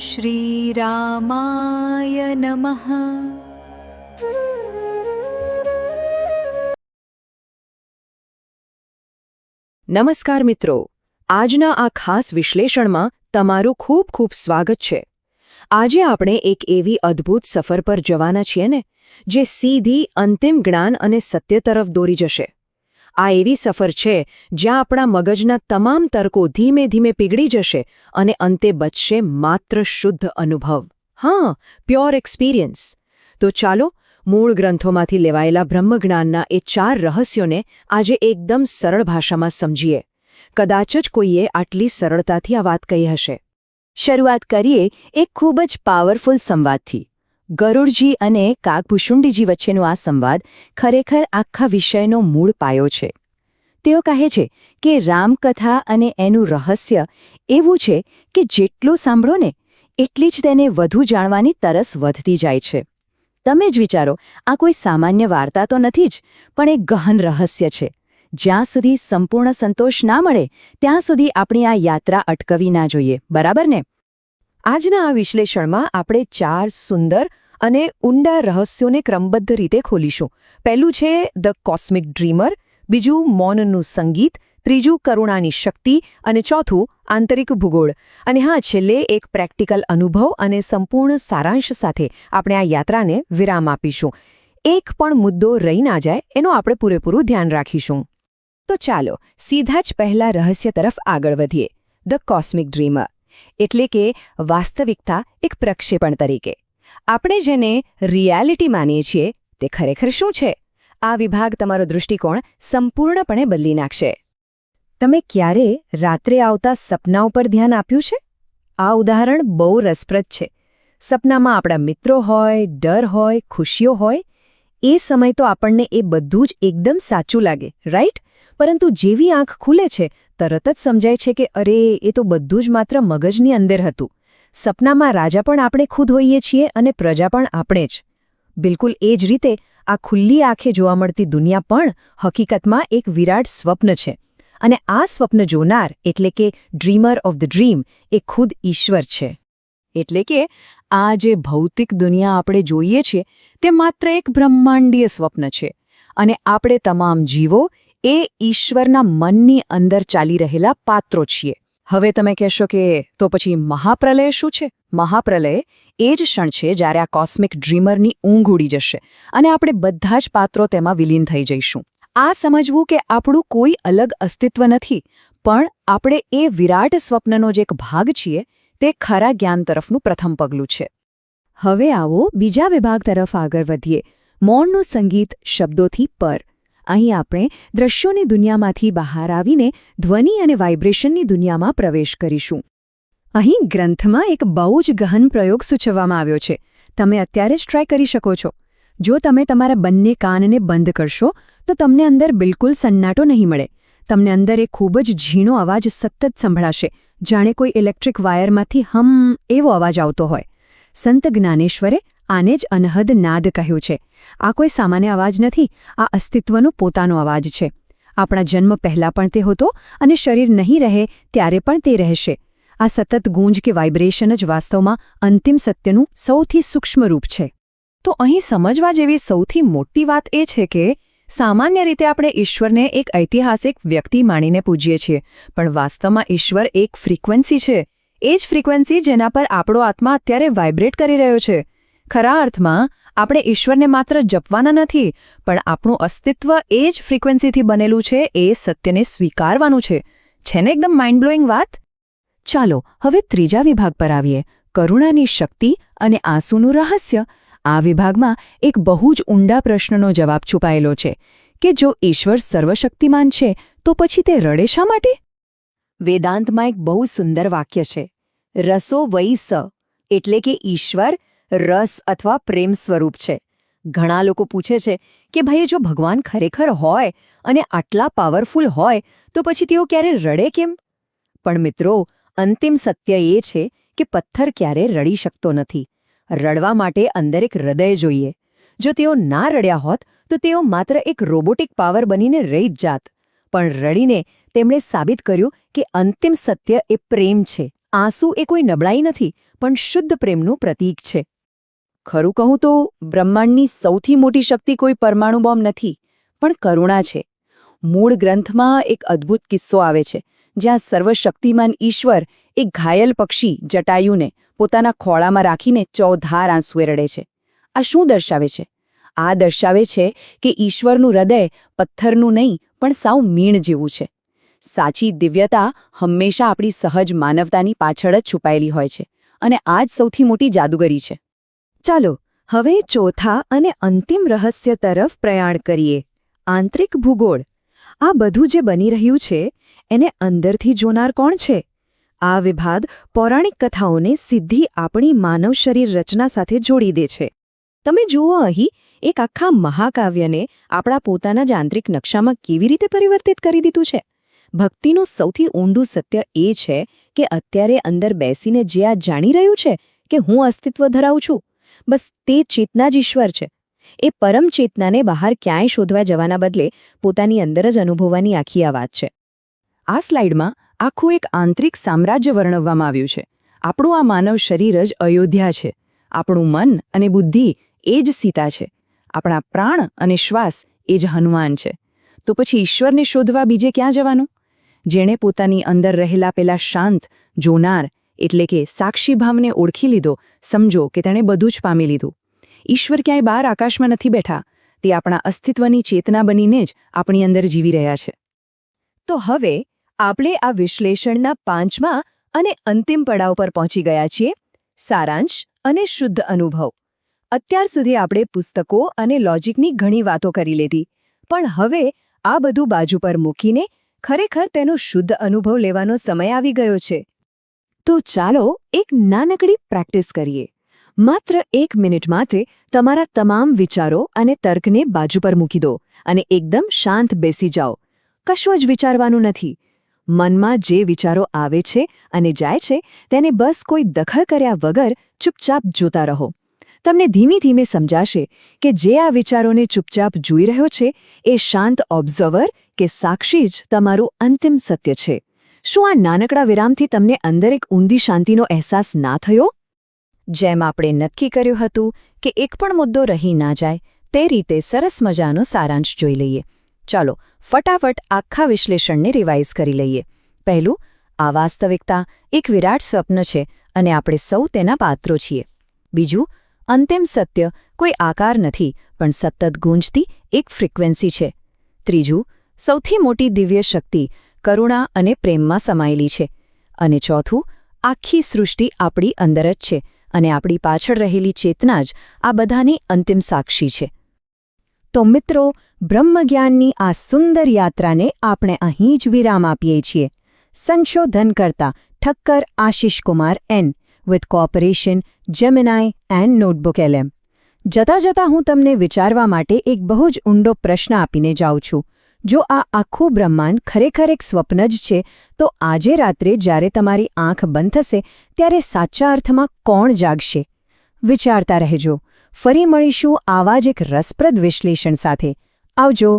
શ્રીરામાય નમઃ. નમસ્કાર મિત્રો, આજના આ ખાસ વિશ્લેષણમાં તમારું ખૂબ ખૂબ સ્વાગત છે. આજે આપણે એક એવી અદ્ભુત સફર પર જવાના છીએ ને, જે સીધી અંતિમ જ્ઞાન અને સત્ય તરફ દોરી જશે. આ એવી સફર છે જ્યાં આપણા મગજના તમામ તર્કો ધીમે ધીમે પીગળી જશે અને અંતે બચશે માત્ર શુદ્ધ અનુભવ. હા, પ્યોર એક્સપિરિયન્સ. તો ચાલો મૂળ ગ્રંથોમાંથી લેવાયેલા બ્રહ્મજ્ઞાનના એ 4 રહસ્યોને આજે એકદમ સરળ ભાષામાં સમજીએ. કદાચ જ કોઈએ આટલી સરળતાથી આ વાત કહી હશે. શરૂઆત કરીએ એક ખૂબ જ પાવરફુલ સંવાદથી. ગરુડજી અને કાગભૂષુંડીજી વચ્ચેનો આ સંવાદ ખરેખર આખા વિષયનો મૂળ પાયો છે. તેઓ કહે છે કે રામકથા અને એનું રહસ્ય એવું છે કે જેટલું સાંભળો ને એટલી જ તેને વધુ જાણવાની તરસ વધતી જાય છે. તમે જ વિચારો, આ કોઈ સામાન્ય વાર્તા તો નથી જ, પણ એક ગહન રહસ્ય છે. જ્યાં સુધી સંપૂર્ણ સંતોષ ના મળે ત્યાં સુધી આપણી આ યાત્રા અટકવી ના જોઈએ, બરાબર ને? આજના આ વિશ્લેષણમાં આપણે 4 સુંદર અને ઊંડા રહસ્યોને ક્રમબદ્ધ રીતે ખોલીશું. પહેલું છે ધ કોસ્મિક ડ્રીમર, બીજું મૌનનું સંગીત, ત્રીજું કરુણાની શક્તિ અને ચોથું આંતરિક ભૂગોળ. અને હા, છેલ્લે એક પ્રેક્ટિકલ અનુભવ અને સંપૂર્ણ સારાંશ સાથે આપણે આ યાત્રાને વિરામ આપીશું. એક પણ મુદ્દો રહી ના જાય એનો આપણે પૂરેપૂરું ધ્યાન રાખીશું. તો ચાલો સીધા જ પહેલા રહસ્ય તરફ આગળ વધીએ. ધ કોસ્મિક ડ્રીમર એટલે કે વાસ્તવિકતા એક પ્રક્ષેપણ તરીકે. આપણે જેને રિયાલિટી માનીએ છીએ તે ખરેખર શું છે? આ વિભાગ તમારો દૃષ્ટિકોણ સંપૂર્ણપણે બદલી નાખશે. તમે ક્યારે રાત્રે આવતા સપના ઉપર ધ્યાન આપ્યું છે? આ ઉદાહરણ બહુ રસપ્રદ છે. સપનામાં આપણા મિત્રો હોય, ડર હોય, ખુશીઓ હોય. એ સમય તો આપણને એ બધું જ એકદમ સાચું લાગે, રાઈટ? પરંતુ જેવી આંખ ખુલે છે તરત જ સમજાય છે કે અરે, એ તો બધું જ માત્ર મગજની અંદર હતું. સપનામાં રાજા પણ આપણે ખુદ હોઈએ છીએ અને પ્રજા પણ આપણે જ. બિલકુલ એ જ રીતે આ ખુલ્લી આંખે જોવા મળતી દુનિયા પણ હકીકતમાં એક વિરાટ સ્વપ્ન છે. અને આ સ્વપ્ન જોનાર એટલે કે ડ્રીમર ઓફ ધ ડ્રીમ એ ખુદ ઈશ્વર છે. એટલે કે આ જે ભૌતિક દુનિયા આપણે જોઈએ છીએ તે માત્ર એક બ્રહ્માંડીય સ્વપ્ન છે. અને આપણે તમામ જીવો એ ઈશ્વરના મનની અંદર ચાલી રહેલા પાત્રો છીએ. હવે તમે કહેશો કે તો પછી મહાપ્રલય શું છે? મહાપ્રલય એ જ ક્ષણ છે જ્યારે આ કોસ્મિક ડ્રીમરની ઊંઘ ઉડી જશે અને આપણે બધા જ પાત્રો તેમાં વિલીન થઈ જઈશું. આ સમજવું કે આપણું કોઈ અલગ અસ્તિત્વ નથી, પણ આપણે એ વિરાટ સ્વપ્નનો જ એક ભાગ છીએ, તે ખરા જ્ઞાન તરફનું પ્રથમ પગલું છે. હવે આવો બીજા વિભાગ તરફ આગળ વધીએ. મૌનનું સંગીત શબ્દોથી પર. અહીં આપણે દ્રશ્યોની દુનિયામાંથી બહાર આવીને ધ્વનિ અને વાઇબ્રેશનની દુનિયામાં પ્રવેશ કરીશું. અહીં ગ્રંથમાં એક બહુ જ ગહન પ્રયોગ સૂચવવામાં આવ્યો છે. તમે અત્યારે જ ટ્રાય કરી શકો છો. જો તમે તમારા બંને કાનને બંધ કરશો તો તમને અંદર બિલકુલ સન્નાટો નહીં મળે. તમને અંદર એક ખૂબ જ ઝીણો અવાજ સતત સંભળાશે, જાણે કોઈ ઇલેક્ટ્રિક વાયરમાંથી હમ એવો અવાજ આવતો હોય. સંત જ્ઞાનેશ્વરે આને જ અનહદ નાદ કહ્યું છે. આ કોઈ સામાન્ય અવાજ નથી, આ અસ્તિત્વનો પોતાનો અવાજ છે. આપણા જન્મ પહેલાં પણ તે હતો અને શરીર નહીં રહે ત્યારે પણ તે રહેશે. આ સતત ગૂંજ કે વાઇબ્રેશન જ વાસ્તવમાં અંતિમ સત્યનું સૌથી સૂક્ષ્મ રૂપ છે. તો અહીં સમજવા જેવી સૌથી મોટી વાત એ છે કે સામાન્ય રીતે આપણે ઈશ્વરને એક ઐતિહાસિક વ્યક્તિ માનીને પૂજીએ છીએ, પણ વાસ્તવમાં ઈશ્વર એક ફ્રીક્વન્સી છે. એ જ ફ્રીક્વન્સી જેના પર આપણો આત્મા અત્યારે વાઇબ્રેટ કરી રહ્યો છે. ખરા અર્થમાં આપણે ઈશ્વરને માત્ર જપવાના નથી, પણ આપણું અસ્તિત્વ એ જ ફ્રીક્વન્સીથી બનેલું છે. એ સત્યને સ્વીકારવાનું છે. છે ને એકદમ માઇન્ડ બ્લોઈંગ વાત? ચાલો હવે ત્રીજા વિભાગ પર આવીએ. કરુણાની શક્તિ અને આંસુનું રહસ્ય. આ વિભાગમાં એક બહુ જ ઊંડા પ્રશ્નનો જવાબ છુપાયેલો છે કે જો ઈશ્વર સર્વશક્તિમાન છે તો પછી તે રડે શા માટે? વેદાંતમાં એક બહુ સુંદર વાક્ય છે, રસો વૈ સ, એટલે કે ઈશ્વર રસ અથવા પ્રેમ સ્વરૂપ છે. ઘણા લોકો પૂછે છે કે ભાઈ, જો ભગવાન ખરેખર હોય અને આટલા પાવરફુલ હોય તો પછી તેઓ ક્યારે રડે કેમ? પણ મિત્રો, અંતિમ સત્ય એ છે કે પથ્થર ક્યારે રડી શકતો નથી. રડવા માટે અંદર એક હૃદય જોઈએ. જો તેઓ ના રડ્યા હોત તો તેઓ માત્ર એક રોબોટિક પાવર બનીને રહી જ જાત. પણ રડીને તેમણે સાબિત કર્યું કે અંતિમ સત્ય એ પ્રેમ છે આંસુ એ કોઈ નબળાઈ નથી, પણ શુદ્ધ પ્રેમનું પ્રતીક છે. ખરું કહું તો બ્રહ્માંડની સૌથી મોટી શક્તિ કોઈ પરમાણુ બોમ્બ નથી, પણ કરુણા છે. મૂળ ગ્રંથમાં એક અદ્ભુત કિસ્સો આવે છે, જ્યાં સર્વશક્તિમાન ઈશ્વર એક ઘાયલ પક્ષી જટાયુને પોતાના ખોળામાં રાખીને ચોધાર આંસુએ રડે છે. આ શું દર્શાવે છે? આ દર્શાવે છે કે ઈશ્વરનું હૃદય પથ્થરનું નહીં, પણ સાવ મીણ જેવું છે. સાચી દિવ્યતા હંમેશા આપણી સહજ માનવતાની પાછળ જ છુપાયેલી હોય છે, અને આ જ સૌથી મોટી જાદુગરી છે. ચાલો હવે ચોથા અને અંતિમ રહસ્ય તરફ પ્રયાણ કરીએ, આંતરિક ભૂગોળ. આ બધું જે બની રહ્યું છે એને અંદરથી જોનાર કોણ છે? આ વિભાગ પૌરાણિક કથાઓને સીધી આપણી માનવ શરીર રચના સાથે જોડી દે છે. તમે જુઓ અહીં એક આખા મહાકાવ્યને આપણા પોતાના જ આંતરિક નકશામાં કેવી રીતે પરિવર્તિત કરી દીધું છે. ભક્તિનું સૌથી ઊંડું સત્ય એ છે કે અત્યારે અંદર બેસીને જે આ જાણી રહ્યું છે કે હું અસ્તિત્વ ધરાવું છું, બસ તે ચેતના જ ઈશ્વર છે. એ પરમ ચેતનાને બહાર ક્યાંય શોધવા જવાના બદલે પોતાની અંદર જ અનુભવવાની આખી આ વાત છે. આ સ્લાઇડમાં આખું એક આંતરિક સામ્રાજ્ય વર્ણવવામાં આવ્યું છે. આપણું આ માનવ શરીર જ અયોધ્યા છે. આપણું મન અને બુદ્ધિ એ જ સીતા છે. આપણા પ્રાણ અને શ્વાસ એ જ હનુમાન છે. તો પછી ઈશ્વરને શોધવા બીજે ક્યાં જવાનું? જેણે પોતાની અંદર રહેલા પેલા શાંત, જોનાર એટલે કે સાક્ષી ભાવને ઓળખી લીધો, સમજો કે તેણે બધું જ પામી લીધું. ઈશ્વર ક્યાંય બહાર આકાશમાં નથી બેઠા, તે આપણા અસ્તિત્વની ચેતના બનીને જ આપણી અંદર જીવી રહ્યા છે. તો હવે આપણે આ વિશ્લેષણના 5મા અને અંતિમ પડાવ પર પહોંચી ગયા છીએ, સારાંશ અને શુદ્ધ અનુભવ. અત્યાર સુધી આપણે પુસ્તકો અને લોજિકની ઘણી વાતો કરી લીધી, પણ હવે આ બધું બાજુ પર મૂકીને ખરેખર તેનો શુદ્ધ અનુભવ લેવાનો સમય આવી ગયો છે. તો ચાલો એક નાનકડી પ્રેક્ટિસ કરીએ. માત્ર 1 મિનિટ માટે તમારા તમામ વિચારો અને તર્કને બાજુ પર મૂકી દો અને એકદમ શાંત બેસી જાઓ. કશું જ વિચારવાનું નથી. મનમાં જે વિચારો આવે છે અને જાય છે તેને બસ કોઈ દખલ કર્યા વગર ચૂપચાપ જોતા રહો. તમને ધીમે ધીમે સમજાશે કે જે આ વિચારોને ચૂપચાપ જોઈ રહ્યો છે એ શાંત ઓબ્ઝર્વર કે સાક્ષી જ તમારું અંતિમ સત્ય છે. શું આ નાનકડા વિરામથી તમને અંદર એક ઊંડી શાંતિનો અહેસાસ ના થયો? જેમ આપણે નક્કી કર્યું હતું કે એક પણ મુદ્દો રહી ના જાય, તે રીતે સરસ મજાનો સારાંશ જોઈ લઈએ. ચાલો ફટાફટ આખા વિશ્લેષણને રિવાઇઝ કરી લઈએ. પહેલું, આ વાસ્તવિકતા એક વિરાટ સ્વપ્ન છે અને આપણે સૌ તેના પાત્રો છીએ. બીજું, અંતિમ સત્ય કોઈ આકાર નથી, પણ સતત ગૂંજતી એક ફ્રીક્વન્સી છે. ત્રીજું, સૌથી મોટી દિવ્ય શક્તિ કરુણા અને પ્રેમમાં સમાયેલી છે. અને ચોથું, આખી સૃષ્ટિ આપણી અંદર જ છે અને આપણી પાછળ રહેલી ચેતના જ આ બધાની અંતિમ સાક્ષી છે. તો મિત્રો, બ્રહ્મજ્ઞાનની આ સુંદર યાત્રાને આપણે અહીં જ વિરામ આપીએ છીએ. સંશોધનકર્તા Thakkar Ashish Kumar N, with cooperation Gemini and notebook LM. જતાં જતાં હું તમને વિચારવા માટે એક બહુ જ ઊંડો પ્રશ્ન આપીને જાઉં છું. જો આ આખું બ્રહ્માંડ ખરેખર એક સ્વપ્ન જ છે, તો આજે રાત્રે જ્યારે તમારી આંખ બંધ થશે ત્યારે સાચા અર્થમાં કોણ જાગશે? વિચારતા રહેજો. ફરી મળીશું આવા જ એક રસપ્રદ વિશ્લેષણ સાથે. આવજો.